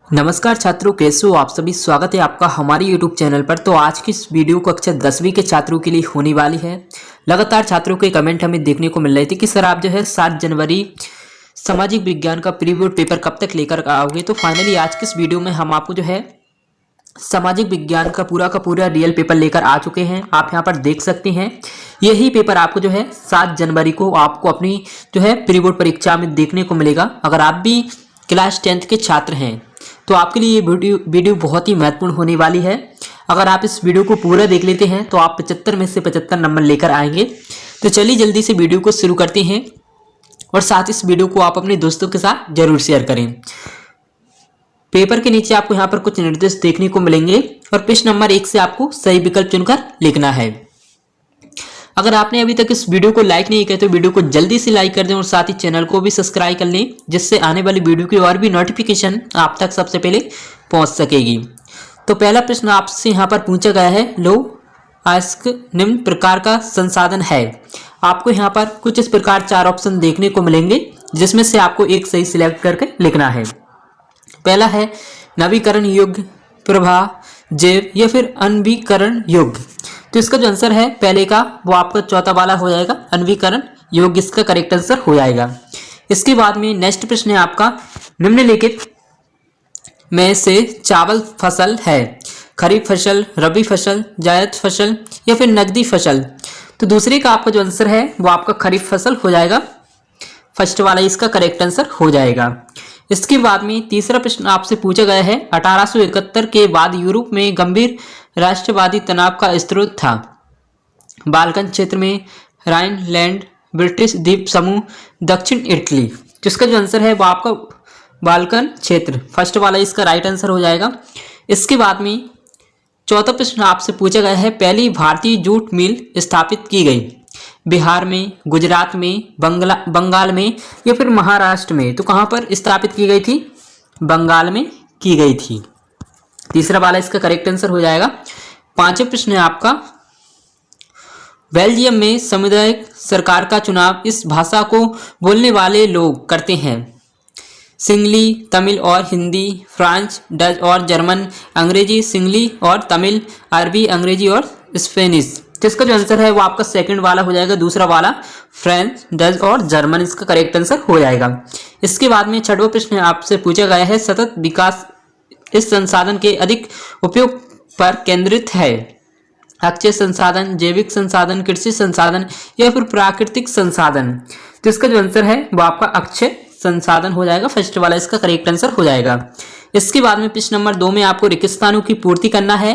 नमस्कार छात्रों, कैसे हो आप सभी। स्वागत है आपका हमारे YouTube चैनल पर। तो आज की इस वीडियो कक्षा 10वीं के छात्रों के लिए होने वाली है। लगातार छात्रों के कमेंट हमें देखने को मिल रहे थे कि सर आप जो है 7 जनवरी सामाजिक विज्ञान का प्री बोर्ड पेपर कब तक लेकर आओगे। तो फाइनली आज की इस वीडियो में हम आपको जो है सामाजिक विज्ञान का पूरा रियल पेपर लेकर आ चुके हैं। आप यहाँ पर देख सकते हैं, यही पेपर आपको जो है 7 जनवरी को आपको अपनी जो है प्री बोर्ड परीक्षा में देखने को मिलेगा। अगर आप भी क्लास 10th के छात्र हैं तो आपके लिए ये वीडियो बहुत ही महत्वपूर्ण होने वाली है। अगर आप इस वीडियो को पूरा देख लेते हैं तो आप 75 में से 75 नंबर लेकर आएंगे। तो चलिए जल्दी से वीडियो को शुरू करते हैं और साथ इस वीडियो को आप अपने दोस्तों के साथ जरूर शेयर करें। पेपर के नीचे आपको यहाँ पर कुछ निर्देश देखने को मिलेंगे और प्रश्न नंबर 1 से आपको सही विकल्प चुनकर लिखना है। अगर आपने अभी तक इस वीडियो को लाइक नहीं किया तो वीडियो को जल्दी से लाइक कर दें और साथ ही चैनल को भी सब्सक्राइब कर लें, जिससे आने वाली वीडियो की और भी नोटिफिकेशन आप तक सबसे पहले पहुंच सकेगी। तो पहला प्रश्न आपसे यहाँ पर पूछा गया है, लो आस्क निम्न प्रकार का संसाधन है। आपको यहाँ पर कुछ इस प्रकार 4 ऑप्शन देखने को मिलेंगे, जिसमें से आपको एक सही सिलेक्ट करके लिखना है। पहला है नवीकरण योग्य, प्रभा, जैव या फिर अनवीकरण योग्य। तो इसका जो आंसर है पहले का वो आपका चौथा वाला हो जाएगा, अनवीकरण योग्य इसका करेक्ट आंसर हो जाएगा। इसके बाद में नेक्स्ट प्रश्न है आपका, निम्नलिखित में से चावल फसल है खरीफ फसल, रबी फसल, जायद फसल या फिर नकदी फसल। तो दूसरे का आपका जो आंसर है वो आपका खरीफ फसल हो जाएगा, फर्स्ट वाला इसका करेक्ट आंसर हो जाएगा। इसके बाद में तीसरा प्रश्न आपसे पूछा गया है, 1871 के बाद यूरोप में गंभीर राष्ट्रवादी तनाव का स्रोत था। बाल्कन क्षेत्र में, राइनलैंड, ब्रिटिश द्वीप समूह, दक्षिण इटली। जिसका जो आंसर है वो आपका बाल्कन क्षेत्र, फर्स्ट वाला इसका राइट आंसर हो जाएगा। इसके बाद में चौथा प्रश्न आपसे पूछा गया है, पहली भारतीय जूट मिल स्थापित की गई बिहार में, गुजरात में, बंगाल में या फिर महाराष्ट्र में। तो कहाँ पर स्थापित की गई थी? बंगाल में की गई थी। तीसरा वाला इसका करेक्ट आंसर हो जाएगा। पांचवा प्रश्न है आपका, बेल्जियम में सामुदायिक सरकार का चुनाव इस भाषा को बोलने वाले लोग करते हैं। सिंगली, तमिल और हिंदी, फ्रांच, डच और जर्मन, अंग्रेजी, सिंगली और तमिल, अरबी, अंग्रेजी और स्पेनिश। तो इसका जो आंसर है वो आपका सेकंड वाला हो जाएगा, दूसरा वाला फ्रेंच, डच और जर्मन इसका करेक्ट आंसर हो जाएगा। इसके बाद में छठवां प्रश्न आपसे पूछा गया है, सतत विकास इस संसाधन के अधिक उपयोग पर केंद्रित है। अक्षय संसाधन, जैविक संसाधन, कृषि संसाधन या फिर प्राकृतिक संसाधन। तो इसका जो आंसर है वो आपका अक्षय संसाधन हो जाएगा, फर्स्ट वाला इसका करेक्ट आंसर हो जाएगा। इसके बाद में प्रश्न नंबर 2 में आपको रेगिस्तानों की पूर्ति करना है।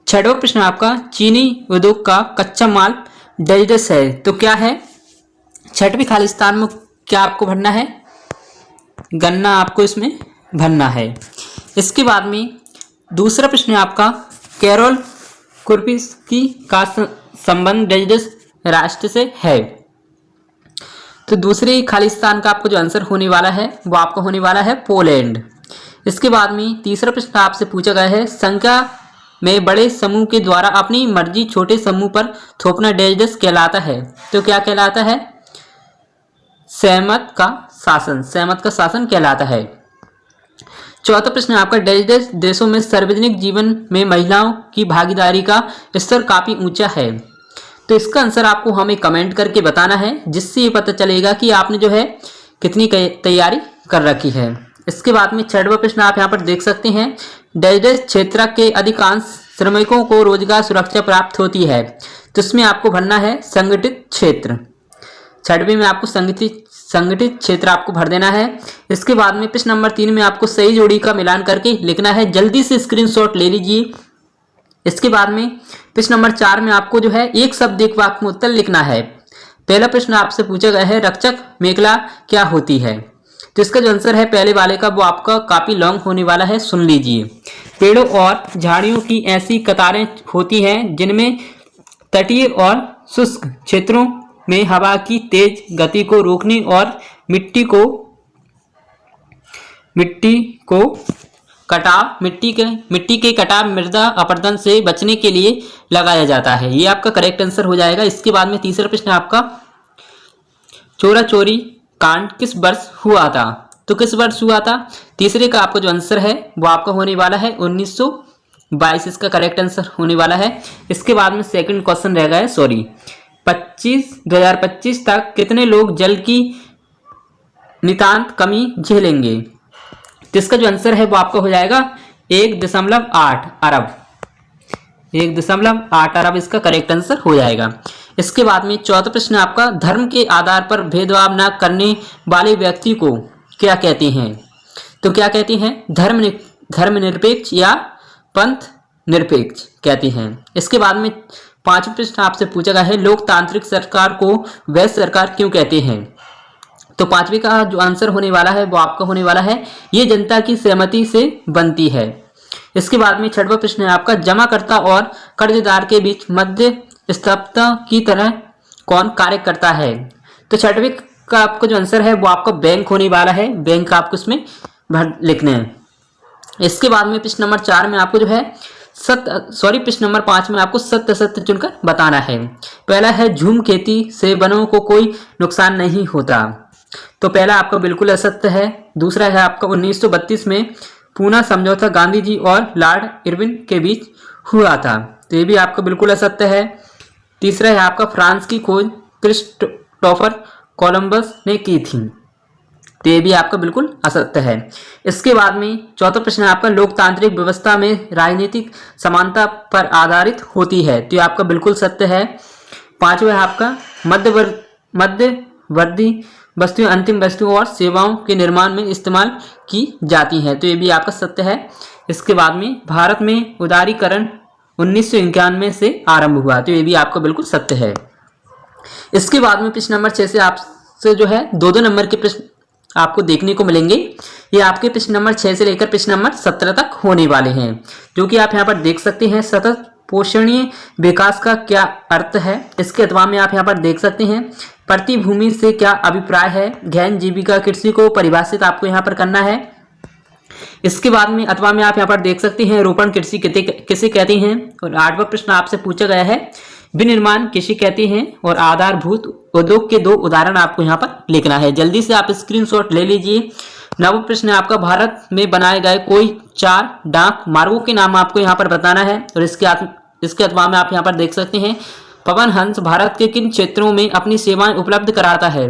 छठवां प्रश्न आपका, चीनी उद्योग का कच्चा माल डेजर्ट है, तो क्या है? छठवीं खालिस्तान में क्या आपको भरना है? गन्ना आपको इसमें भरना है। इसके बाद में दूसरा प्रश्न आपका, कैरोल कुर्पिस्की का संबंध डेजर्ट राष्ट्र से है। तो दूसरे खालिस्तान का आपको जो आंसर होने वाला है वो आपका होने वाला है पोलैंड। इसके बाद में तीसरा प्रश्न आपसे पूछा गया है, संख्या में बड़े समूह के द्वारा अपनी मर्जी छोटे समूह पर थोपना डेजर्ट कहलाता है। तो क्या कहलाता है? सहमत का शासन कहलाता है। चौथा प्रश्न आपका, डेजर्ट देशों में सार्वजनिक जीवन में महिलाओं की भागीदारी का स्तर काफी ऊंचा है। तो इसका आंसर आपको हमें कमेंट करके बताना है, जिससे ये पता चलेगा कि आपने जो है कितनी तैयारी कर रखी है। इसके बाद में छठवां प्रश्न आप यहाँ पर देख सकते हैं, डेजर्ट क्षेत्र के अधिकांश श्रमिकों को रोजगार सुरक्षा प्राप्त होती है। तो इसमें आपको भरना है संगठित क्षेत्र। छठवीं में आपको संगठित क्षेत्र आपको भर देना है। इसके बाद में प्रश्न नंबर 3 में आपको सही जोड़ी का मिलान करके लिखना है, जल्दी से स्क्रीनशॉट ले लीजिए। इसके बाद में प्रश्न नंबर 4 में आपको जो है एक शब्द एक वाक्य में उत्तर लिखना है। पहला प्रश्न आपसे पूछा गया है, रक्षक मेखला क्या होती है? तो इसका जो आंसर है पहले वाले का वो आपका काफी लॉन्ग होने वाला है, सुन लीजिए। पेड़ों और झाड़ियों की ऐसी कतारें होती हैं जिनमें तटीय और शुष्क क्षेत्रों में हवा की तेज गति को रोकने और मिट्टी के कटाव मृदा अपरदन से बचने के लिए लगाया जाता है। ये आपका करेक्ट आंसर हो जाएगा। इसके बाद में तीसरा प्रश्न आपका, चोरा चोरी कांड किस वर्ष हुआ था? तो किस वर्ष हुआ था? तीसरे का आपका जो आंसर है वो आपका होने वाला है 1922, इसका करेक्ट आंसर होने वाला है। इसके बाद में सेकंड क्वेश्चन रह गया है, सॉरी 2025 तक कितने लोग जल की नितांत कमी झेलेंगे? तो इसका जो आंसर है वो आपका हो जाएगा 1.8 अरब। 1.8 अरब इसका करेक्ट आंसर हो जाएगा। इसके बाद में चौथा प्रश्न आपका, धर्म के आधार पर भेदभाव न करने वाले व्यक्ति को क्या कहते हैं? तो क्या कहते हैं? धर्मनिरपेक्ष या पंथ निरपेक्ष कहते हैं। इसके बाद में पांचवा प्रश्न आपसे पूछा गया है, लोकतांत्रिक सरकार को वैध सरकार क्यों कहते हैं? तो पांचवे का जो आंसर होने वाला है वो आपका होने वाला है, ये जनता की सहमति से बनती है। इसके बाद में छठवां प्रश्न है आपका, जमाकर्ता और कर्जदार के बीच मध्यस्थता की तरह कौन कार्य करता है? तो छठवें का आपका जो आंसर है वो आपका बैंक होने वाला है, बैंक आपको इसमें भर लिखना है। इसके बाद में प्रश्न नंबर 4 में आपको जो है प्रश्न नंबर 5 में आपको सत्य सत्य चुनकर बताना है। पहला है, झूम खेती से वनों को कोई नुकसान नहीं होता। तो पहला आपका बिल्कुल असत्य है। दूसरा है आपका 1932 में पूना समझौता गांधी जी और लॉर्ड इरविन के बीच हुआ था, तो ये भी आपका बिल्कुल असत्य है। तीसरा है आपका, फ्रांस की खोज क्रिस्टोफर कोलंबस ने की थी, तो ये भी आपका बिल्कुल असत्य है। इसके बाद में चौथा प्रश्न है आपका, लोकतांत्रिक व्यवस्था में राजनीतिक समानता पर आधारित होती है, तो ये आपका बिल्कुल सत्य है। पांचवा है आपका, मध्यवर्ती वस्तुएं अंतिम वस्तुओं और सेवाओं के निर्माण में इस्तेमाल की जाती हैं, तो ये भी आपका सत्य है। इसके बाद में भारत में उदारीकरण 1991 से आरंभ हुआ, तो ये भी आपका बिल्कुल सत्य है। इसके बाद में प्रश्न नंबर 6 से आपसे जो है 2-2 नंबर के प्रश्न आपको देखने को मिलेंगे। ये आपके प्रश्न नंबर 6 से लेकर प्रश्न नंबर 17 तक होने वाले हैं, जो कि आप यहाँ पर देख सकते हैं। सतत पोषणीय विकास का क्या अर्थ है? इसके अथवा में आप यहाँ पर देख सकते हैं। प्रतिभूमि से क्या अभिप्राय है? गहन जीविका कृषि को परिभाषित आपको यहाँ पर करना है। इसके बाद में अथवा में आप यहाँ पर देख सकते हैं, रोपण कृषि किसे कहते हैं? और 8वां प्रश्न आपसे पूछा गया है, विनिर्माण किसे कहते हैं? और आधारभूत उद्योग के 2 उदाहरण आपको यहाँ पर लिखना है। जल्दी से आप स्क्रीनशॉट ले लीजिए। 9वां प्रश्न है आपका, भारत में बनाए गए कोई 4 डाक मार्गों के नाम आपको यहाँ पर बताना है। और इसके अथवा में आप यहाँ पर देख सकते हैं, पवन हंस भारत के किन क्षेत्रों में अपनी सेवाएं उपलब्ध कराता है?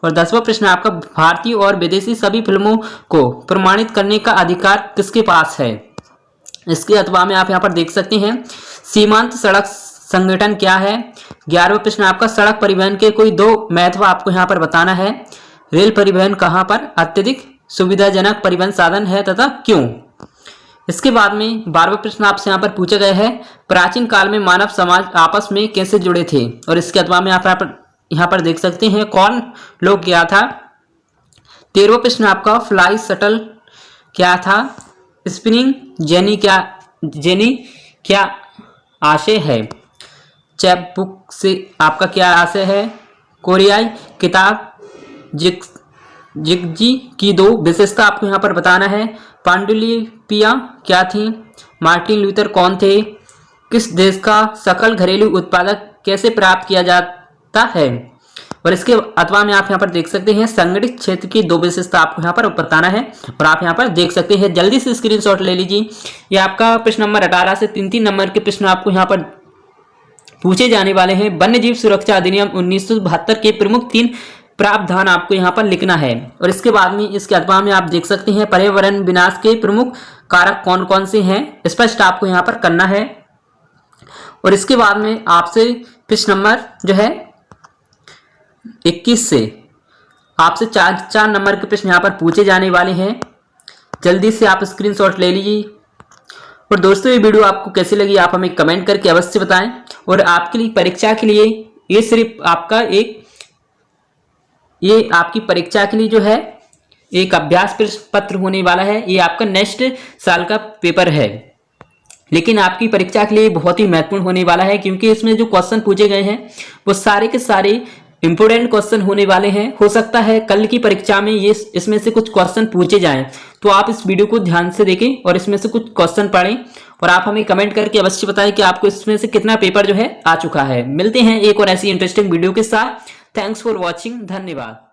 और 10वां प्रश्न आपका, भारतीय और विदेशी सभी फिल्मों को प्रमाणित करने का अधिकार किसके पास है? इसके अथवा में आप यहाँ पर देख सकते हैं, सीमांत सड़क संगठन क्या है? 11वां प्रश्न आपका, सड़क परिवहन के कोई 2 महत्व आपको यहाँ पर बताना है। रेल परिवहन कहाँ पर अत्यधिक सुविधाजनक परिवहन साधन है तथा क्यों? इसके बाद में 12वां प्रश्न आपसे यहाँ पर पूछा गया है, प्राचीन काल में मानव समाज आपस में कैसे जुड़े थे? और इसके अथवा में आप यहाँ पर देख सकते हैं, कौन लोग क्या था? 13वां प्रश्न आपका, फ्लाई शटल क्या था? स्पिनिंग जेनी क्या आशय है? चैप बुक से आपका क्या आशय है? कोरियाई किताब जिगजी की 2 विशेषता आपको यहाँ पर बताना है। पांडुलिपियां क्या थी? मार्टिन लूथर कौन थे? किस देश का सकल घरेलू उत्पादक कैसे प्राप्त किया जाता है? और इसके अथवा में आप यहाँ पर देख सकते हैं, संगठित क्षेत्र की 2 विशेषता आपको यहाँ पर बताना है। और आप यहाँ पर देख सकते हैं, जल्दी से स्क्रीनशॉट ले लीजिए। ये आपका प्रश्न नंबर 18 से 3-3 नंबर के प्रश्न आपको यहाँ पर पूछे जाने वाले हैं। वन्यजीव सुरक्षा अधिनियम 1972 के प्रमुख 3 प्रावधान आपको यहाँ पर लिखना है। और इसके बाद में इसके अथवा में आप देख सकते हैं, पर्यावरण विनाश के प्रमुख कारक कौन कौन से हैं, स्पष्ट आपको यहाँ पर करना है। और इसके बाद में आपसे प्रश्न नंबर जो है 21 से आपसे 4 नंबर के प्रश्न यहाँ पर पूछे जाने वाले हैं। जल्दी से आप स्क्रीनशॉट ले लीजिए। और दोस्तों, ये वीडियो आपको कैसी लगी आप हमें कमेंट करके अवश्य बताएं। और आपके लिए परीक्षा के लिए ये सिर्फ आपका ये आपकी परीक्षा के लिए जो है एक अभ्यास पत्र होने वाला है। ये आपका नेक्स्ट साल का पेपर है, लेकिन आपकी परीक्षा के लिए बहुत ही महत्वपूर्ण होने वाला है, क्योंकि इसमें जो क्वेश्चन पूछे गए हैं वो सारे के सारे इंपोर्टेंट क्वेश्चन होने वाले हैं। हो सकता है कल की परीक्षा में इसमें से कुछ क्वेश्चन पूछे जाएं, तो आप इस वीडियो को ध्यान से देखें और इसमें से कुछ क्वेश्चन पढ़ें। और आप हमें कमेंट करके अवश्य बताएं कि आपको इसमें से कितना पेपर जो है आ चुका है। मिलते हैं एक और ऐसी इंटरेस्टिंग वीडियो के साथ। Thanks for watching. धन्यवाद।